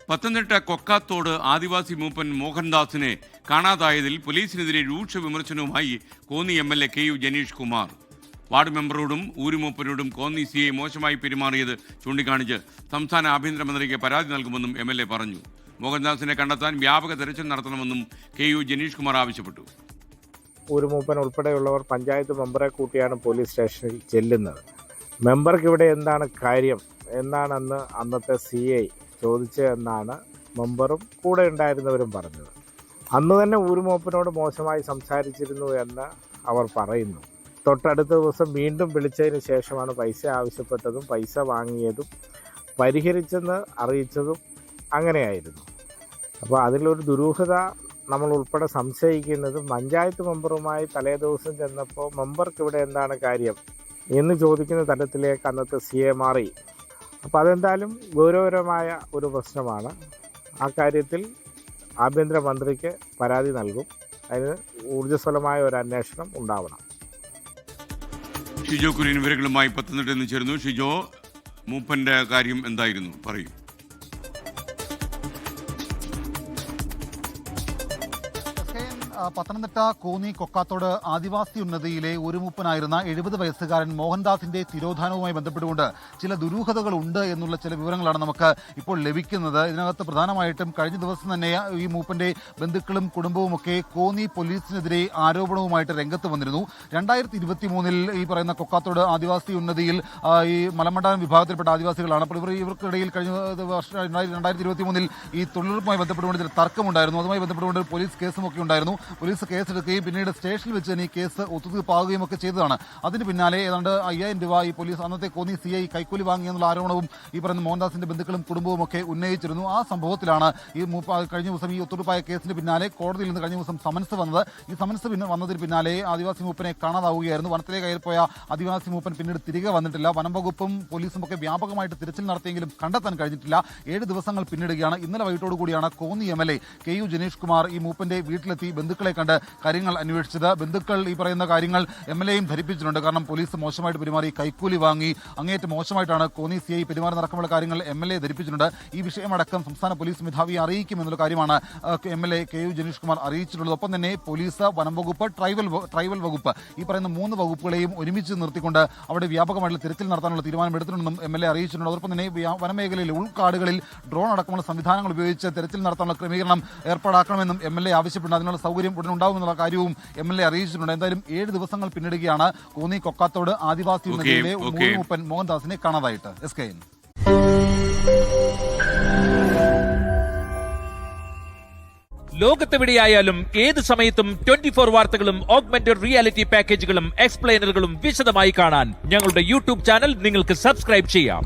പത്തനംതിട്ട കൊക്കാത്തോട് ആദിവാസി മൂപ്പൻ മോഹൻദാസിനെ കാണാതായതിൽ പോലീസിനെതിരെ രൂക്ഷ വിമർശനവുമായി Konni MLA KU Janeesh Kumar. Ward മെമ്പറോടും ഊരുമൂപ്പനോടും കോന്നി CI മോശമായി പെരുമാറിയത് ചൂണ്ടിക്കാണിച്ച് സംസ്ഥാന ആഭ്യന്തരമന്ത്രിക്ക് പരാതി നൽകുമെന്നും MLA പറഞ്ഞു. മോഹൻദാസിനെ കണ്ടെത്താൻ വ്യാപക തെരച്ചിൽ നടത്തണമെന്നും KU ജനീഷ് കുമാർ ആവശ്യപ്പെട്ടു. ഊരുമൂപ്പൻ ഉൾപ്പെടെയുള്ളവർ പഞ്ചായത്ത് മെമ്പറെ കൂട്ടിയാണ് പോലീസ് സ്റ്റേഷനിൽ ചെല്ലുന്നത്. മെമ്പർക്ക് ഇവിടെ എന്താണ് കാര്യം എന്നാണ് അന്നത്തെ CI ചോദിച്ചതെന്നാണ് മെമ്പറും കൂടെ ഉണ്ടായിരുന്നവരും പറഞ്ഞത്. അന്ന് തന്നെ ഊരുമൂപ്പനോട് മോശമായി സംസാരിച്ചിരുന്നു എന്ന് അവർ പറയുന്നു. തൊട്ടടുത്ത ദിവസം വീണ്ടും വിളിച്ചതിന് ശേഷമാണ് പൈസ ആവശ്യപ്പെട്ടതും പൈസ വാങ്ങിയതും പരിഹരിച്ചെന്ന് അറിയിച്ചതും അങ്ങനെയായിരുന്നു. അപ്പോൾ അതിലൊരു ദുരൂഹത നമ്മൾ ഉൾപ്പെടെ സംശയിക്കുന്നത് പഞ്ചായത്ത് മെമ്പറുമായി തലേ ദിവസം ചെന്നപ്പോൾ മെമ്പർക്ക് ഇവിടെ എന്താണ് കാര്യം എന്ന് ചോദിക്കുന്ന തലത്തിലേക്ക് അന്നത്തെ CA മാറി. അപ്പോൾ അതെന്തായാലും ഗൗരവകരമായ ഒരു പ്രശ്നമാണ്. ആ കാര്യത്തിൽ ആഭ്യന്തരമന്ത്രിക്ക് പരാതി നൽകും. അതിന് ഊർജ്ജസ്വലമായ ഒരു അന്വേഷണം ഉണ്ടാവണം. ഷിജോ കുര്യൻ വിവരങ്ങളുമായി പത്തനംതിട്ടയിൽ നിന്ന് ചേർന്നു. ഷിജോ, മൂപ്പന്റെ കാര്യം എന്തായിരുന്നു, പറയൂ. പത്തനംതിട്ട കോന്നി കൊക്കാത്തോട് ആദിവാസി ഉന്നതിയിലെ ഊരുമൂപ്പനായിരുന്ന 70 വയസ്സുകാരൻ മോഹൻദാസിന്റെ തിരോധാനവുമായി ബന്ധപ്പെട്ടുകൊണ്ട് ചില ദുരൂഹതകൾ ഉണ്ട് എന്നുള്ള ചില വിവരങ്ങളാണ് നമുക്ക് ഇപ്പോൾ ലഭിക്കുന്നത്. ഇതിനകത്ത് പ്രധാനമായിട്ടും കഴിഞ്ഞ ദിവസം തന്നെ ഈ മൂപ്പന്റെ ബന്ധുക്കളും കുടുംബവുമൊക്കെ കോന്നി പോലീസിനെതിരെ ആരോപണവുമായിട്ട് രംഗത്ത് വന്നിരുന്നു. 2023 ഈ പറയുന്ന കൊക്കാത്തോട് ആദിവാസി ഉന്നതിയിൽ ഈ മലമണ്ഡലം വിഭാഗത്തിൽപ്പെട്ട ആദിവാസികളാണ്. അപ്പോൾ ഇവർക്കിടയിൽ കഴിഞ്ഞ വർഷം 2023 ഈ തൊഴിലുറപ്പുമായി ബന്ധപ്പെട്ടുകൊണ്ട് ചില തർക്കമുണ്ടായിരുന്നു. അതുമായി ബന്ധപ്പെട്ടുകൊണ്ട് പോലീസ് കേസുമൊക്കെ ഉണ്ടായിരുന്നു. പോലീസ് കേസെടുക്കുകയും പിന്നീട് സ്റ്റേഷനിൽ വെച്ച് തന്നെ ഈ കേസ് ഒത്തുതീർപ്പാകുകയും ഒക്കെ ചെയ്തതാണ്. അതിന് പിന്നാലെ ഏതാണ്ട് 5000 രൂപ ഈ പോലീസ് അന്നത്തെ കോന്നി CI കൈക്കൂലി വാങ്ങിയെന്നുള്ള ആരോപണവും ഈ പറയുന്ന മോഹൻദാസിന്റെ ബന്ധുക്കളും കുടുംബവും ഒക്കെ ഉന്നയിച്ചിരുന്നു. ആ സംഭവത്തിലാണ് ഈ കഴിഞ്ഞ ദിവസം ഈ ഒത്തുതീർപ്പായ കേസിന് പിന്നാലെ കോടതിയിൽ നിന്ന് കഴിഞ്ഞ ദിവസം സമൻസ് വന്നത്. ഈ സമൻസ് വന്നതിന് പിന്നാലെ ആദിവാസി മൂപ്പനെ കാണാതാവുകയായിരുന്നു. വനത്തിലേക്ക് കയറിപ്പോയ ആദിവാസി മൂപ്പൻ പിന്നീട് തിരികെ വന്നിട്ടില്ല. വനം വകുപ്പും പോലീസും ഒക്കെ വ്യാപകമായിട്ട് തിരച്ചിൽ നടത്തിയെങ്കിലും കണ്ടെത്താൻ കഴിഞ്ഞിട്ടില്ല. 7 ദിവസങ്ങൾ പിന്നിടുകയാണ്. ഇന്നലെ വൈകിട്ടോടുകൂടിയാണ് കോന്നി MLA KU ജനീഷ് കുമാർ ഈ മൂപ്പന്റെ വീട്ടിലെത്തി ബന്ധുക്കളെ കണ്ട് കാര്യങ്ങൾ അന്വേഷിച്ചത്. ബന്ധുക്കൾ ഈ പറയുന്ന കാര്യങ്ങൾ MLAയും ധരിപ്പിച്ചിട്ടുണ്ട്. കാരണം പോലീസ് മോശമായിട്ട് പെരുമാറി, കൈക്കൂലി വാങ്ങി, അങ്ങേയറ്റം മോശമായിട്ടാണ് കോന്നി CI പെരുമാറുന്ന അടക്കമുള്ള കാര്യങ്ങൾ MLA ധരിപ്പിച്ചിട്ടുണ്ട്. ഈ വിഷയമടക്കം സംസ്ഥാന പോലീസ് മേധാവിയെ അറിയിക്കുമെന്നുള്ള കാര്യമാണ് MLA KU ജനീഷ് കുമാർ അറിയിച്ചിട്ടുള്ളത്. ഒപ്പം തന്നെ പോലീസ്, വനം വകുപ്പ്, ട്രൈബൽ വകുപ്പ് ഈ പറയുന്ന 3 വകുപ്പുകളെയും ഒരുമിച്ച് നിർത്തിക്കൊണ്ട് അവിടെ വ്യാപകമായിട്ടുള്ള തിരച്ചിൽ നടത്താനുള്ള തീരുമാനം എടുത്തിട്ടുണ്ടെന്നും MLA അറിയിച്ചിട്ടുണ്ട്. അതോടൊപ്പം തന്നെ വനമേഖലയിൽ ഉൾക്കാടുകളിൽ ഡ്രോൺ അടക്കമുള്ള സംവിധാനങ്ങൾ ഉപയോഗിച്ച് തിരച്ചിൽ നടത്താനുള്ള ക്രമീകരണം ഏർപ്പാടാക്കണമെന്നും MLA ആവശ്യപ്പെട്ടു. അതിനുള്ള സൗകര്യം ഉടൻ ഉണ്ടാവുമെന്നുള്ള കാര്യവും MLA അറിയിച്ചിട്ടുണ്ട്. എന്തായാലും 7 ദിവസങ്ങൾ പിന്നിടുകയാണ് കോന്നി കൊക്കാത്തോട് ആദിവാസി ഉന്നതിയിലെ ഊരുമൂപ്പൻ മോഹൻദാസിനെ കാണാതായിട്ട്. SKN ലോകത്തെവിടെയായാലും ഏത് സമയത്തും 24 വാർത്തകളും ഓഗ്മെന്റഡ് റിയാലിറ്റി പാക്കേജുകളും എക്സ്പ്ലെയിനറുകളും വിശദമായി കാണാൻ ഞങ്ങളുടെ YouTube ചാനൽ നിങ്ങൾക്ക് സബ്സ്ക്രൈബ് ചെയ്യാം.